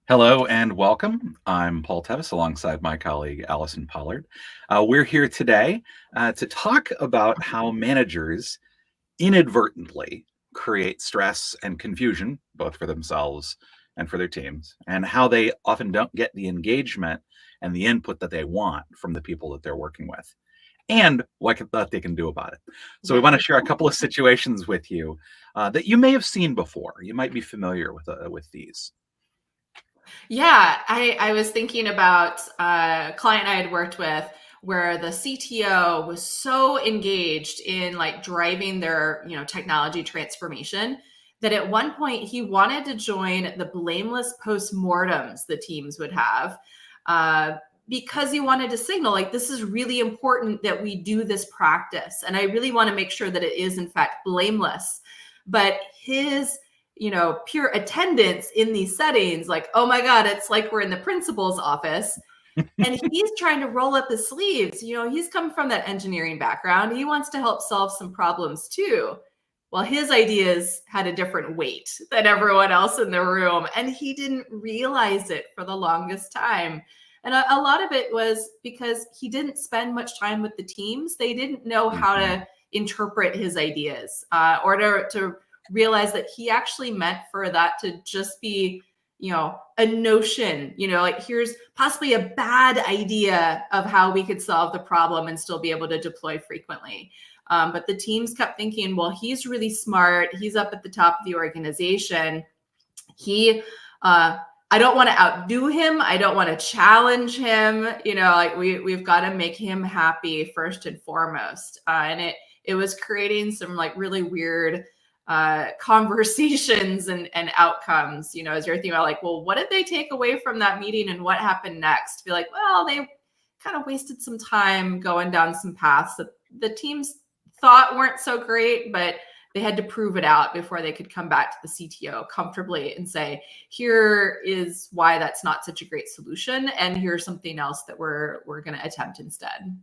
Hello and welcome. I'm Paul Tevis alongside my colleague Allison Pollard. We're here today to talk about how managers inadvertently create stress and confusion, both for themselves and for their teams, and how they often don't get the engagement and the input that they want from the people that they're working with, and what they can do about it. So, we Yeah. want to share a couple of situations with you that you may have seen before. You might be familiar with these. Yeah, I was thinking about a client I had worked with where the CTO was so engaged in like driving their, technology transformation that at one point he wanted to join the blameless postmortems the teams would have. Because he wanted to signal like this is really important that we do this practice and I really want to make sure that it is in fact blameless. But his pure attendance in these settings, like, oh my God, it's like we're in the principal's office. And he's trying to roll up his sleeves. He's come from that engineering background. He wants to help solve some problems too. Well, his ideas had a different weight than everyone else in the room. And he didn't realize it for the longest time. And a lot of it was because he didn't spend much time with the teams. They didn't know how Mhm. to interpret his ideas or to realize that he actually meant for that to just be a notion, like here's possibly a bad idea of how we could solve the problem and still be able to deploy frequently. But the teams kept thinking, well, he's really smart, he's up at the top of the organization, he I don't want to outdo him, I don't want to challenge him, like we've got to make him happy first and foremost. And it was creating some like really weird conversations and outcomes, as you're thinking about like, well, what did they take away from that meeting and what happened next? Be like, well, they kind of wasted some time going down some paths that the teams thought weren't so great, but they had to prove it out before they could come back to the CTO comfortably and say, here is why that's not such a great solution. And here's something else that we're going to attempt instead.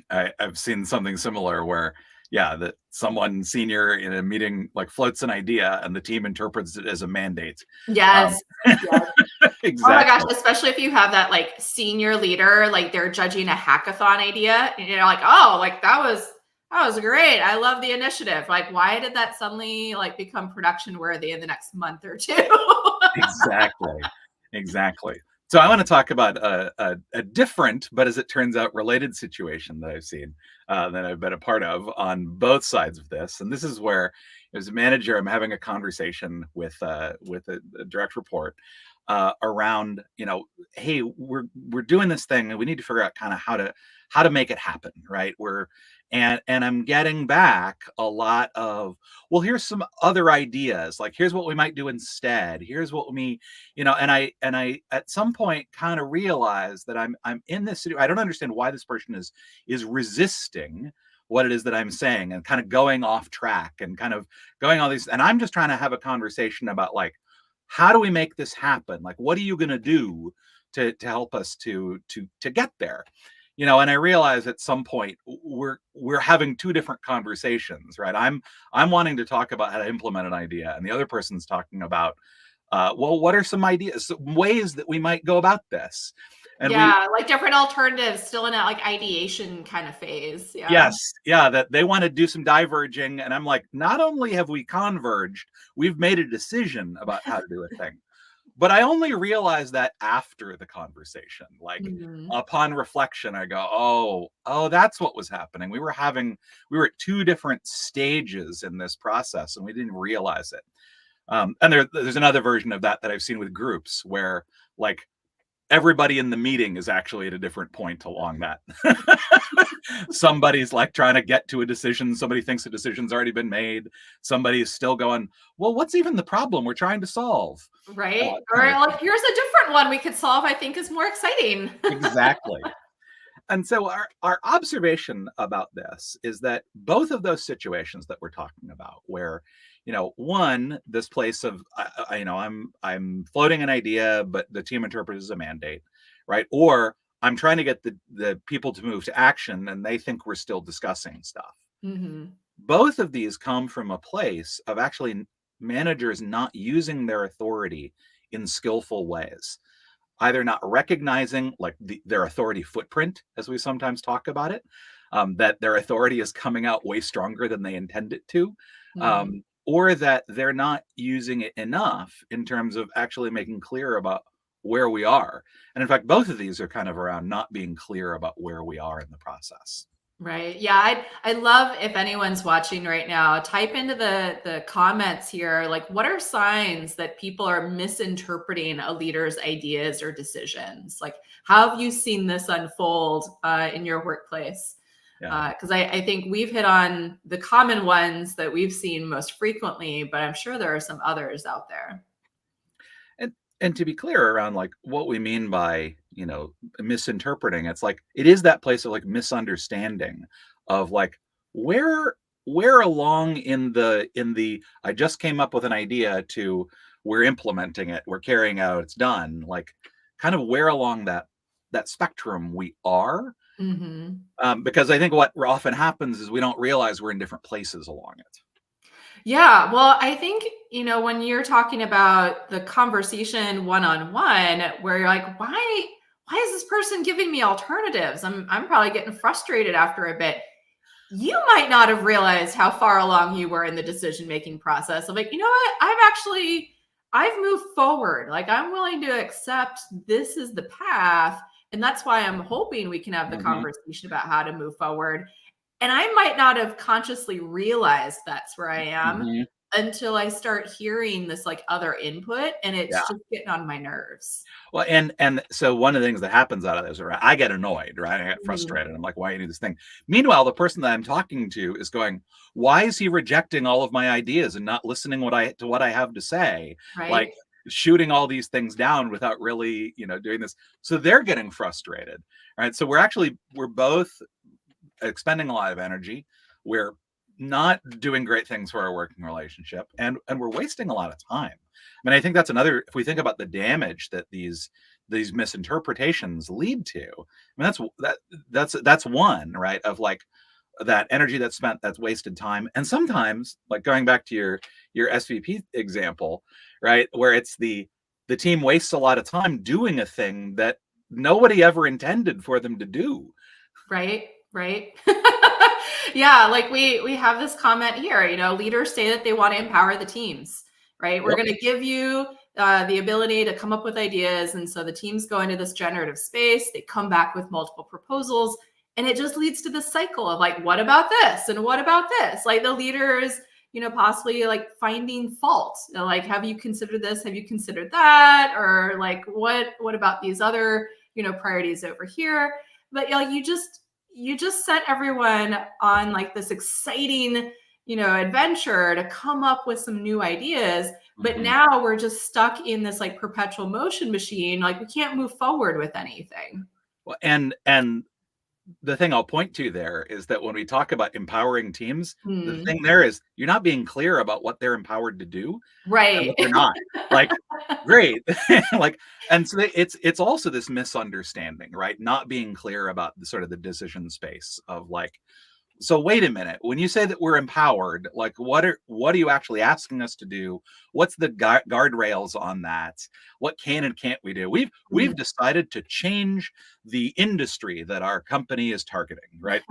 I've seen something similar where, yeah, that someone senior in a meeting like floats an idea and the team interprets it as a mandate. Um, Yes. Yes. Oh my gosh, exactly. especially if you have that like senior leader, like they're judging a hackathon idea, and you're like, oh, like that was great. I love the initiative. Like, why did that suddenly like become production worthy in the next month or two? Exactly. Exactly. So I want to talk about a different, but as it turns out, related situation that I've seen, that I've been a part of on both sides of this. And this is where, as a manager, I'm having a conversation with a direct report around, hey, we're doing this thing, and we need to figure out kind of how to make it happen, right? And I'm getting back a lot of, well, here's some other ideas, like here's what we might do instead, here's what we, and I at some point kind of realized that I'm in this I don't understand why this person is resisting what it is that I'm saying and kind of going off track and kind of going all these, and I'm just trying to have a conversation about like, how do we make this happen? Like, what are you going to do to help us to get there? And I realize at some point we're having two different conversations, right? I'm wanting to talk about how to implement an idea, and the other person's talking about, well, what are some ideas, some ways that we might go about this? And we, Yeah, like different alternatives, still in that like ideation kind of phase. Yeah. yes, yeah, that they want to do some diverging, and I'm like, not only have we converged, we've made a decision about how to do a thing. But I only realized that after the conversation. Like, Mhm. upon reflection, I go, oh, that's what was happening. We were at two different stages in this process, and we didn't realize it. And there's another version of that I've seen with groups where, like, everybody in the meeting is actually at a different point along that. Somebody's like trying to get to a decision. Somebody thinks the decision's already been made. Somebody is still going, well, what's even the problem we're trying to solve? Right? Or Kind of like, thing. here's a different one we could solve, I think is more exciting. Exactly. And so our observation about this is that both of those situations that we're talking about, where, one, this place of, I'm floating an idea, but the team interprets it as a mandate, right? Or I'm trying to get the people to move to action, and they think we're still discussing stuff. Mhm. Both of these come from a place of actually managers not using their authority in skillful ways, either not recognizing like their authority footprint, as we sometimes talk about it, that their authority is coming out way stronger than they intend it to, Mm. or that they're not using it enough in terms of actually making clear about where we are. And in fact, both of these are kind of around not being clear about where we are in the process. Right. Yeah. I love if anyone's watching right now, type into the comments here, like what are signs that people are misinterpreting a leader's ideas or decisions? Like, how have you seen this unfold in your workplace? Yeah. Because I think we've hit on the common ones that we've seen most frequently, but I'm sure there are some others out there. And to be clear around like what we mean by, misinterpreting, it's like it is that place of like misunderstanding of like where where along in the I just came up with an idea to we're implementing it, we're carrying out, it's done, like kind of where along that spectrum we are. Hmm. Because I think what often happens is we don't realize we're in different places along it. Yeah, well, I think, when you're talking about the conversation one-on-one where you're like, why is this person giving me alternatives? I'm probably getting frustrated after a bit. You might not have realized how far along you were in the decision-making process of like, you know what? I've moved forward. Like I'm willing to accept this is the path. And that's why I'm hoping we can have the Hmm. conversation about how to move forward. And I might not have consciously realized that's where I am Hmm. until I start hearing this like other input and Yeah. it's just getting on my nerves. Well, and so one of the things that happens out of this, right? I get annoyed, right? I get Mhm. frustrated. I'm like, why do you do this thing? Meanwhile, the person that I'm talking to is going, why is he rejecting all of my ideas and not listening to what I have to say? Right? Like shooting all these things down without really, doing this. So they're getting frustrated, right? So we're both expending a lot of energy. We're not doing great things for our working relationship, and we're wasting a lot of time. I mean, I think that's another. If we think about the damage that these misinterpretations lead to, I mean, that's one, right, of like that energy that's spent, that's wasted time. And sometimes, like going back to your SVP example, right, where it's the team wastes a lot of time doing a thing that nobody ever intended for them to do. Right? Right? Yeah, like we have this comment here, leaders say that they want to empower the teams, right? We're Yep. going to give you the ability to come up with ideas. And so the teams go into this generative space, they come back with multiple proposals, and it just leads to this cycle of like, what about this? And what about this? Like the leaders, possibly like finding fault. Like, have you considered this? Have you considered that? Or like, what about these other, priorities over here? But like you just set everyone on like this exciting adventure to come up with some new ideas, but Mhm. now we're just stuck in this like perpetual motion machine, like we can't move forward with anything. Well, and the thing I'll point to there is that when we talk about empowering teams, the Hmm. thing there is you're not being clear about what they're empowered to do and Right. what they're not. Like, great. Like, and so it's also this misunderstanding, right? Not being clear about the sort of the decision space of like, so wait a minute, when you say that we're empowered, like what are you actually asking us to do? What's the guardrails on that? What can and can't we do? We've Mhm. decided to change the industry that our company is targeting, right?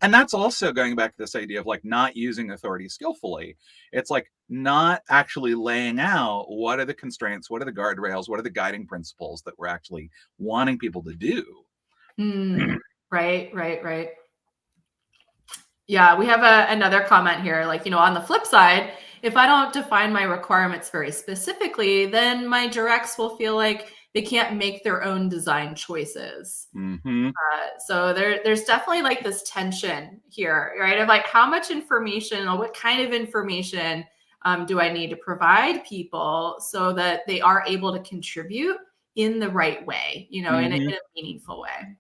And that's also going back to this idea of like not using authority skillfully. It's like not actually laying out what are the constraints, what are the guardrails, what are the guiding principles that we're actually wanting people to do. Mm. Right, right, right. Yeah, we have another comment here. Like, on the flip side, if I don't define my requirements very specifically, then my directs will feel like they can't make their own design choices. Hmm. So there's definitely like this tension here, right? Of like how much information or what kind of information do I need to provide people so that they are able to contribute in the right way, in a meaningful way.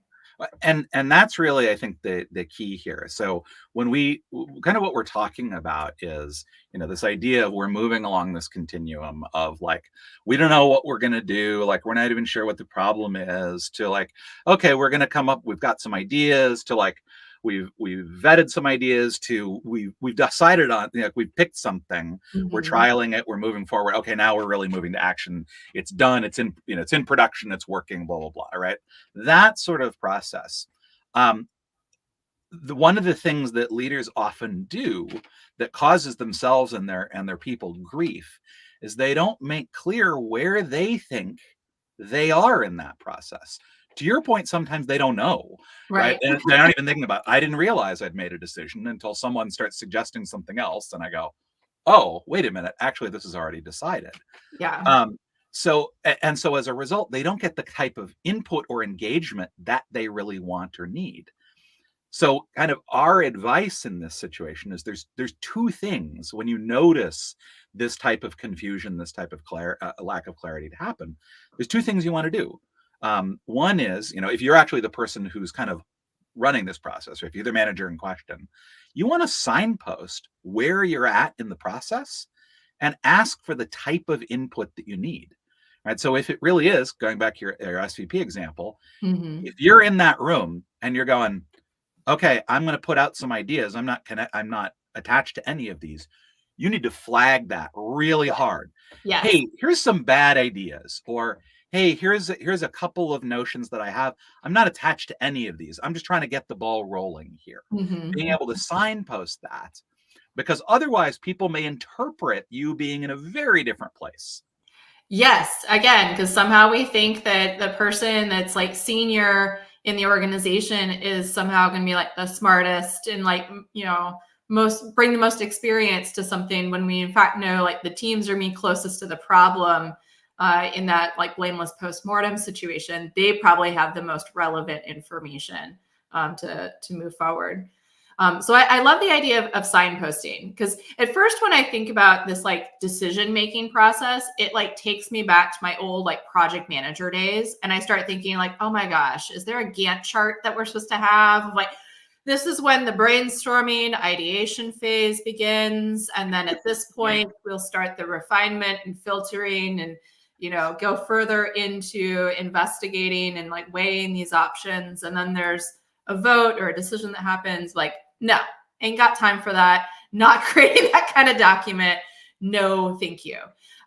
And that's really, I think, the key here. So when kind of what we're talking about is, this idea of we're moving along this continuum of like we don't know what we're going to do, like we're not even sure what the problem is, to like, okay, we're going to come up, we've got some ideas, to like, we've vetted some ideas to we've decided on, we've picked something, we're Mhm. trialing it, we're moving forward. Okay, now we're really moving to action. It's done. It's in, it's in production. It's working. Blah blah blah. Right. That sort of process. Um, One of the things that leaders often do that causes themselves and their people grief is they don't make clear where they think they are in that process. To your point, sometimes they don't know, right? Right. And they're not even thinking about, I didn't realize I'd made a decision until someone starts suggesting something else. And I go, oh, wait a minute. Actually, this is already decided. Yeah. Um, so as a result, they don't get the type of input or engagement that they really want or need. So kind of our advice in this situation is there's two things when you notice this type of confusion, this type of lack of clarity to happen. There's two things you want to do. One is, if you're actually the person who's kind of running this process, or if you're the manager in question, you want to signpost where you're at in the process and ask for the type of input that you need. Right. So if it really is, going back to your SVP example, Mhm. if you're in that room and you're going, okay, I'm going to put out some ideas. I'm not attached to any of these. You need to flag that really Yeah. hard. Yes. Hey, here's some bad ideas, or hey, here's a couple of notions that I have. I'm not attached to any of these. I'm just trying to get the ball rolling here. Being Mhm. able to signpost that, because otherwise people may interpret you being in a very different place. Yes, again, because somehow we think that the person that's like senior in the organization is somehow going to be like the smartest and like, most bring the most experience to something when we in fact know like the teams are me closest to the problem in that like blameless postmortem situation. They probably have the most relevant information to move forward. So I love the idea of signposting because at first when I think about this like decision making process, it like takes me back to my old like project manager days, and I start thinking like, oh my gosh, is there a Gantt chart that we're supposed to have? Like, this is when the brainstorming ideation phase begins, and then at this point we'll start the refinement and filtering and go further into investigating and like weighing these options, and then there's a vote or a decision that happens. Like, no, ain't got time for that. Not creating that kind of document. No, thank you.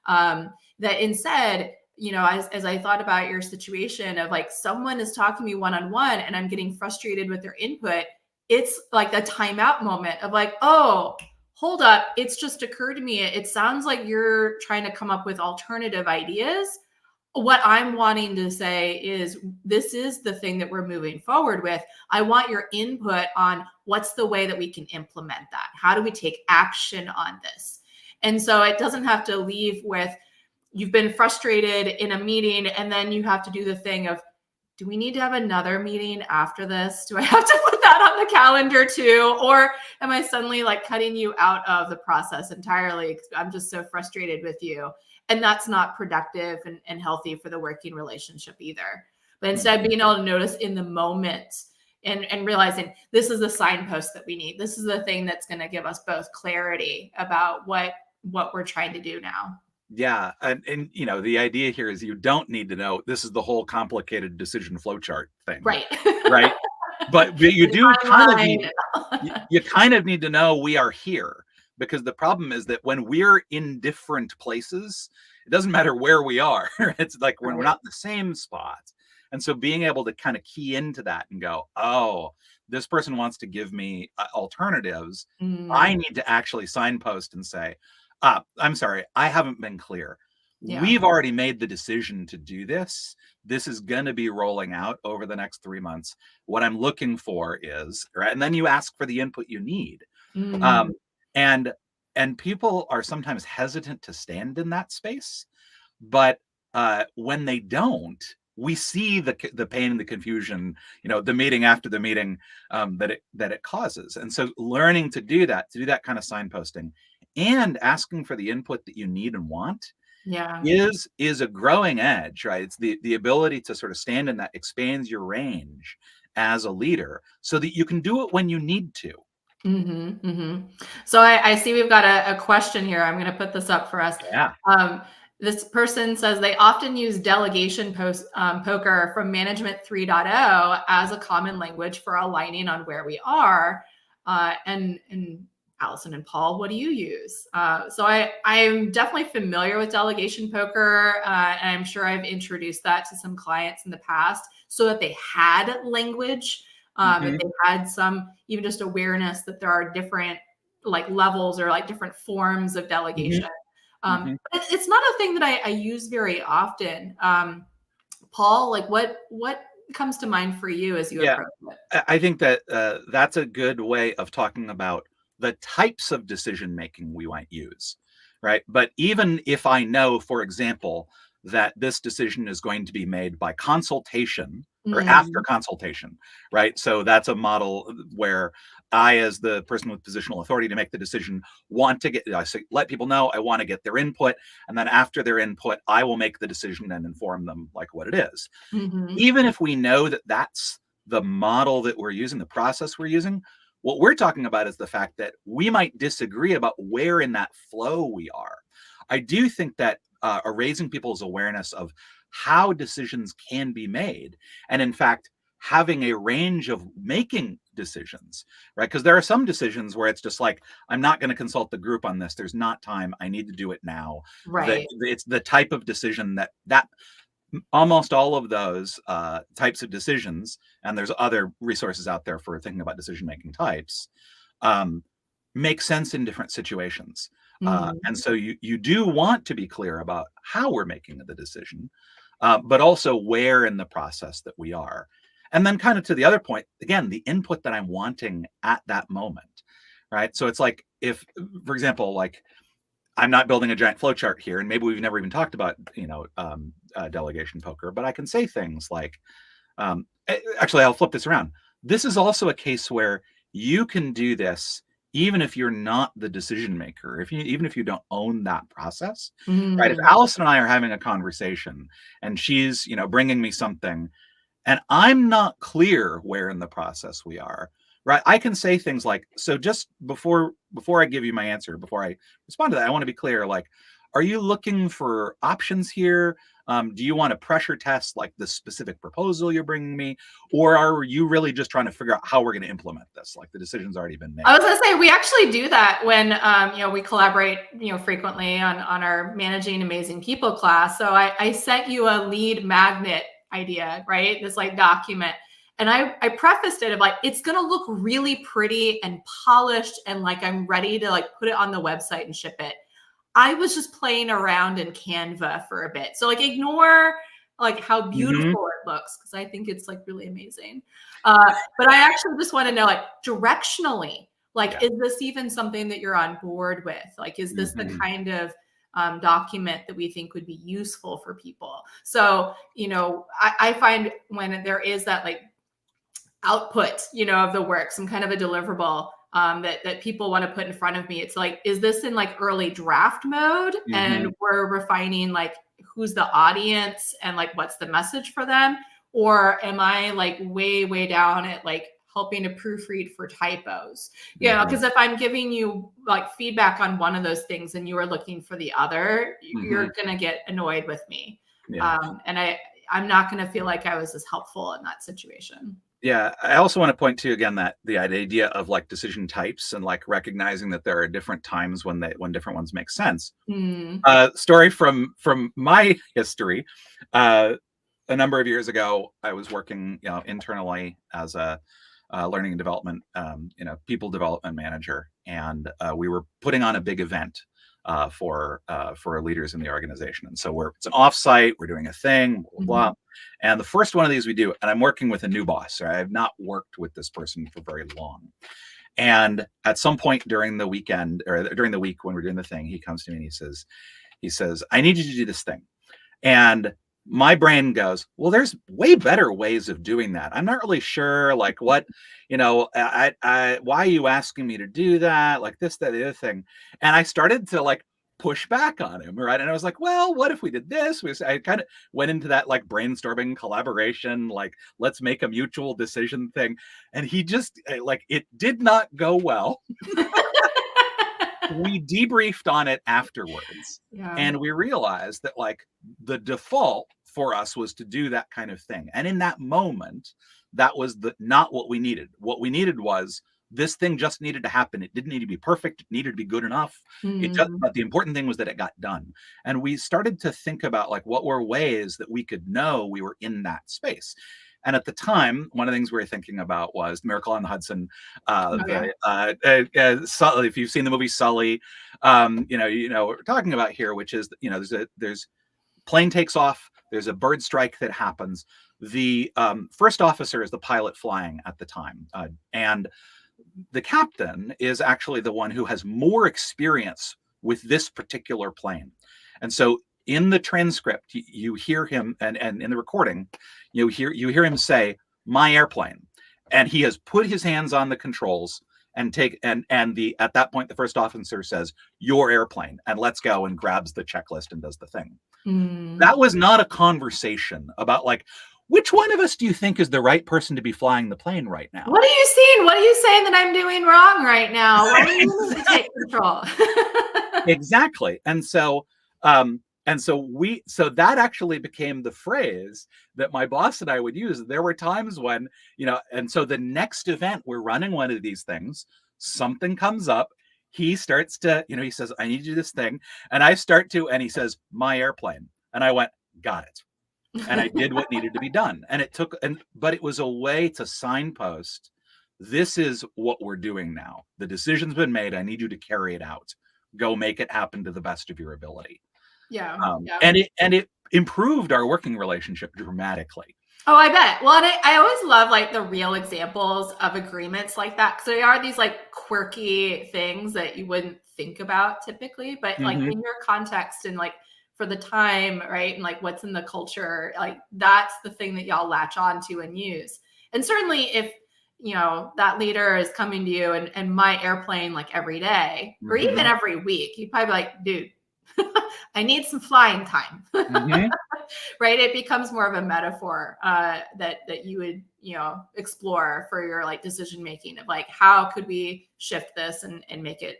That instead, as I thought about your situation of like someone is talking to me one on one and I'm getting frustrated with their input, it's like a timeout moment of like, oh, hold up. It's just occurred to me. It sounds like you're trying to come up with alternative ideas. What I'm wanting to say is this is the thing that we're moving forward with. I want your input on what's the way that we can implement that. How do we take action on this? And so it doesn't have to leave with you've been frustrated in a meeting and then you have to do the thing of, do we need to have another meeting after this? Do I have to put that on the calendar too? Or am I suddenly like cutting you out of the process entirely because I'm just so frustrated with you? And that's not productive and healthy for the working relationship either. But instead, Mhm. being able to notice in the moment and realizing this is the signpost that we need. This is the thing that's going to give us both clarity about what we're trying to do now. Yeah, and the idea here is you don't need to know this is the whole complicated decision flowchart thing, Right. right? But you The do kind of need, timeline. you kind of need to know we are here, because the problem is that when we're in different places, it doesn't matter where we are. It's like when we're Right. not in the same spot. And so being able to kind of key into that and go, oh, this person wants to give me alternatives. I Mm, need to actually signpost and say, I'm sorry, I haven't been clear. yeah. We've already made the decision to do this. This is going to be rolling out over the next 3 months. What I'm looking for is, right, and then you ask for the input you need. Mm, Um, and and people are sometimes hesitant to stand in that space, but when they don't, we see the pain and the confusion, the meeting after the meeting, that it causes. And so learning to do that kind of signposting and asking for the input that you need and want yeah. is a growing edge, right? It's the ability to sort of stand in that expands your range as a leader so that you can do it when you need to. Hmm. Hmm. So I see we've got a question here. I'm going to put this up for us. Yeah. Um, This person says they often use delegation poker from Management 3.0 as a common language for aligning on where we are. And Allison and Paul, what do you use? So I'm definitely familiar with delegation poker, and I'm sure I've introduced that to some clients in the past so that they had language, that they had some even just awareness that there are different like levels or like different forms of Hmm. delegation. Hmm. But it's not a thing that I use very often. Paul, like what comes to mind for you as you Yeah, approach it? I think that that's a good way of talking about the types of decision making we might use, right? But even if I know, for example, that this decision is going to be made by consultation or after Mm, consultation, right? So that's a model where I, as the person with positional authority to make the decision, want to get, I say, let people know I want to get their input. And then after their input, I will make the decision and inform them like what it is. hmm. Even if we know that that's the model that we're using, the process we're using, what we're talking about is the fact that we might disagree about where in that flow we are. I do think that raising people's awareness of how decisions can be made, and in fact, having a range of making decisions, right? Because there are some decisions where it's just like, I'm not going to consult the group on this. There's not time. I need to do it now. That Right. it's the type of decision that almost all of those types of decisions, and there's other resources out there for thinking about decision making types, um, make sense in different situations. And Hmm. so you do want to be clear about how we're making the decision, but also where in the process that we are. And then, kind of to the other point, again, the input that I'm wanting at that moment, right? So it's like if, for example, like I'm not building a giant flowchart here, and maybe we've never even talked about delegation poker, but I can say things like, actually, I'll flip this around. This is also a case where you can do this even if you're not the decision maker, if you even if you don't own that process, right? If Mm, Allison and I are having a conversation and she's bringing me something and I'm not clear where in the process we are, right? I can say things like, so just before I give you my answer, before I respond to that, I want to be clear, like, are you looking for options here? Do you want to pressure test like the specific proposal you're bringing me, or are you really just trying to figure out how we're going to implement this? Like the decision's already been I made. was gonna say we actually do that when we collaborate frequently on our managing amazing people class. So I sent you a lead magnet idea, right? This like document. And I prefaced it of like it's gonna look really pretty and polished and like I'm ready to like put it on the website and ship it. I was just playing around in Canva for a bit. So like ignore like how Hmm. beautiful it looks because I think it's like really amazing. But I actually just want to know like directionally, like Yeah. is this even something that you're on board with? Like is this the Hmm. kind of document that we think would be useful for people? So I find when there is that like output, of the work, some kind of a deliverable that people want to put in front of me. It's like, is this in like early draft mode? And Hmm. we're refining like who's the audience and like what's the message for them? Or am I like way, way down at like helping to proofread for typos? Hmm. Because if I'm giving you like feedback on one of those things and you are looking for the other, Hmm. you're gonna get annoyed with me. Yeah. And I'm not gonna feel like I was as helpful in that situation. Yeah, I also want to point to again that the idea of like decision types and like recognizing that there are different times when different ones make sense. Mm. Story from my history. Uh, a number of years ago, I was working internally as a learning and development, people development manager, and we were putting on a big event for leaders in the organization. And so it's an offsite. We're doing a thing, blah blah blah. Mhm. And the first one of these we do, and I'm working with a new boss. Right? I have not worked with this person for very long. And at some point during the weekend or during the week when we're doing the thing, he comes to me and he says, I need you to do this thing. And my brain goes, well, there's way better ways of doing that. I'm not really sure, like what, why are you asking me to do that? Like this, that, the other thing. And I started to like push back on him, right? And I was like, well, what if we did this? I kind of went into that like brainstorming collaboration, like let's make a mutual decision thing. And he just like it did not go well. we debriefed on it afterwards, Yeah. and we realized that like the default for us was to do that kind of thing. And in that moment, that was not what we needed. What we needed was this thing just needed to happen. It didn't need to be perfect. It needed to be good enough. Mm. But the important thing was that it got done. And we started to think about like what were ways that we could know we were in that space. And at the time, one of the things we were thinking about was Miracle on the Hudson. Oh, yeah. If you've seen the movie Sully, you know what we're talking about here, which is there's plane takes off. There's a bird strike that happens. The first officer is the pilot flying at the time, and the captain is actually the one who has more experience with this particular plane. And so in the transcript, you hear him, and in the recording, you hear him say, "My airplane," and he has put his hands on the controls and at that point the first officer says, "Your airplane," and let's go, and grabs the checklist and does the thing. Mm. That was not a conversation about like, which one of us do you think is the right person to be flying the plane right now? What are you seeing? What are you saying that I'm doing wrong right now? Why do you need to take control? Exactly. So that actually became the phrase that my boss and I would use. There were times when, and so the next event, we're running one of these things, something comes up, he starts to, he says, "I need you to do this thing." And I start to, and he says, "My airplane." And I went, "Got it." And I did what needed to be done. And but it was a way to signpost, this is what we're doing now. The decision's been made. I need you to carry it out. Go make it happen to the best of your ability. Yeah. Yeah. And it improved our working relationship dramatically. Oh, I bet. Well, and I always love like the real examples of agreements like that. because they are these like quirky things that you wouldn't think about typically, but like Mm-hmm. in your context and like for the time, right? And like what's in the culture, like that's the thing that y'all latch on to and use. And certainly if, that leader is coming to you and my airplane like every day or even Mm-hmm. every week, you'd probably be like, dude, I need some flying time. Mm-hmm. Right? It becomes more of a metaphor that you would explore for your like decision making of like how could we shift this and make it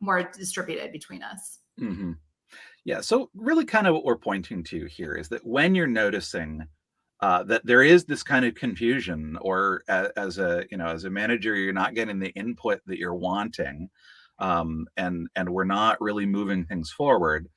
more distributed between us. Mm-hmm. Yeah. So really, kind of what we're pointing to here is that when you're noticing that there is this kind of confusion, or as a manager, you're not getting the input that you're wanting, and we're not really moving things forward,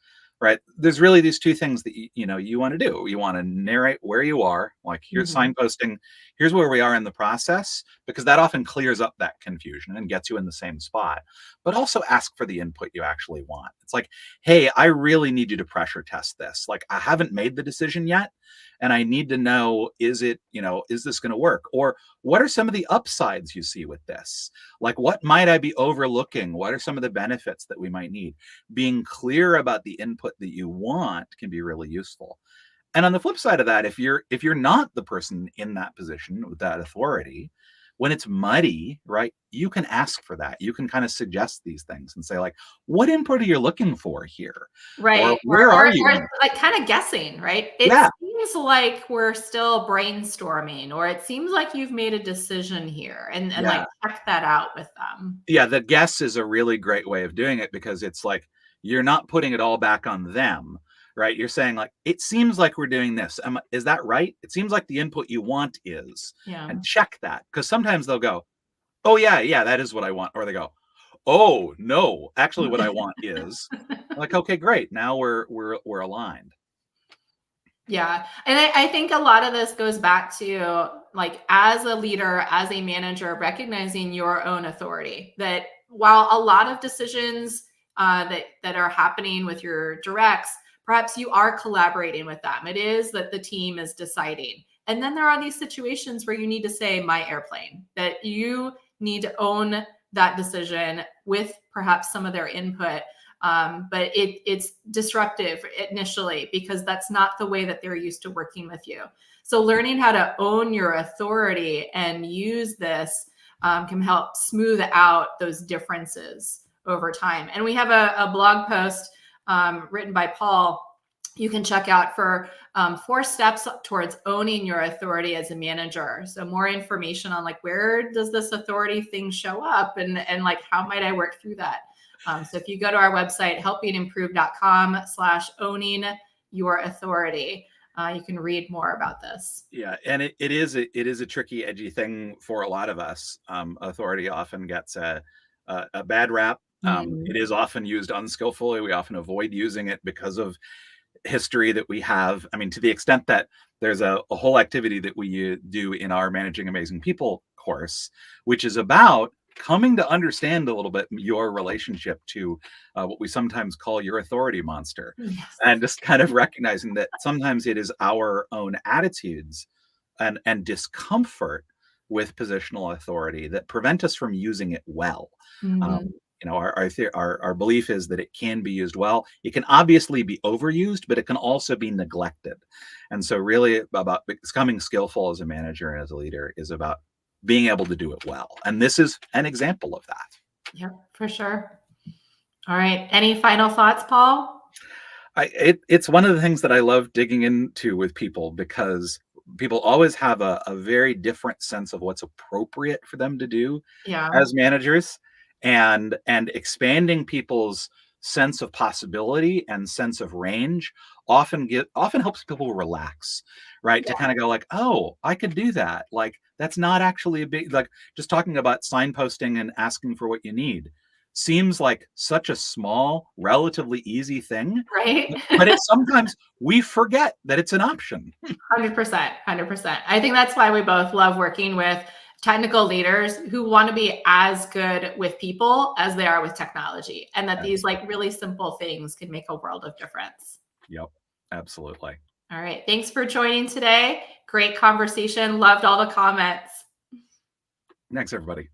right? There's really these two things that you want to do. You want to narrate where you are, like here's Mhm. signposting, here's where we are in the process, because that often clears up that confusion and gets you in the same spot. But also ask for the input you actually want. It's like, hey, I really need you to pressure test this. Like, I haven't made the decision yet, and I need to know, is this going to work? Or what are some of the upsides you see with this? Like, what might I be overlooking? What are some of the benefits that we might need? Being clear about the input that you want can be really useful. And on the flip side of that, if you're not the person in that position with that authority, when it's muddy, right, you can ask for that. You can kind of suggest these things and say, like, what input are you looking for here? Or Right. where are you? Or like kind of guessing, right? It Yeah. seems like we're still brainstorming, or it seems like you've made a decision here and like Yeah. check that out with them. Yeah, the guess is a really great way of doing it, because it's like you're not putting it all back on them, right? You're saying like, it seems like we're doing this. Is that right? It seems like the input you want is, Yeah. and check that, because sometimes they'll go, "Oh yeah, yeah, that is what I want," or they go, "Oh no, actually, what I want is," like, okay, great, now we're aligned. Yeah. And I think a lot of this goes back to like as a leader, as a manager, recognizing your own authority. That while a lot of decisions that are happening with your directs, perhaps you are collaborating with them. It is that the team is deciding. And then there are these situations where you need to say my airplane, that you need to own that decision with perhaps some of their input, but it's disruptive initially because that's not the way that they're used to working with you. So learning how to own your authority and use this can help smooth out those differences over time. And we have a blog post written by Paul you can check out for 4 steps towards owning your authority as a manager. So more information on like, where does this authority thing show up, and like, how might I work through that? So if you go to our website, helpingimprove.com/owning your authority, you can read more about this. Yeah, and it is a tricky, edgy thing for a lot of us. Authority often gets a bad rap. Mm, It is often used unskillfully. We often avoid using it because of history that we have. I mean, to the extent that there's a whole activity that we do in our Managing Amazing People course, which is about coming to understand a little bit your relationship to what we sometimes call your authority monster, yes. and just kind of recognizing that sometimes it is our own attitudes and discomfort with positional authority that prevent us from using it well. Um, Mhm. our belief is that it can be used well. It can obviously be overused, but it can also be neglected. And so, really, about becoming skillful as a manager and as a leader is about being able to do it well. And this is an example of that. Yep, for sure. All right. Any final thoughts, Paul? It's one of the things that I love digging into with people, because people always have a very different sense of what's appropriate for them to do Yeah. as managers, and expanding people's sense of possibility and sense of range often helps people relax, right? To Yeah. kind of go like, oh, I could do that. Like, that's not actually a big, like, just talking about signposting and asking for what you need seems like such a small, relatively easy thing, Right? but it's sometimes we forget that it's an option. 100%. 100%. I think that's why we both love working with technical leaders who want to be as good with people as they are with technology, and that these like Absolutely. really simple things can make a world of difference. Yep. Absolutely. All right. Thanks for joining today. Great conversation. Loved all the comments. Thanks, everybody.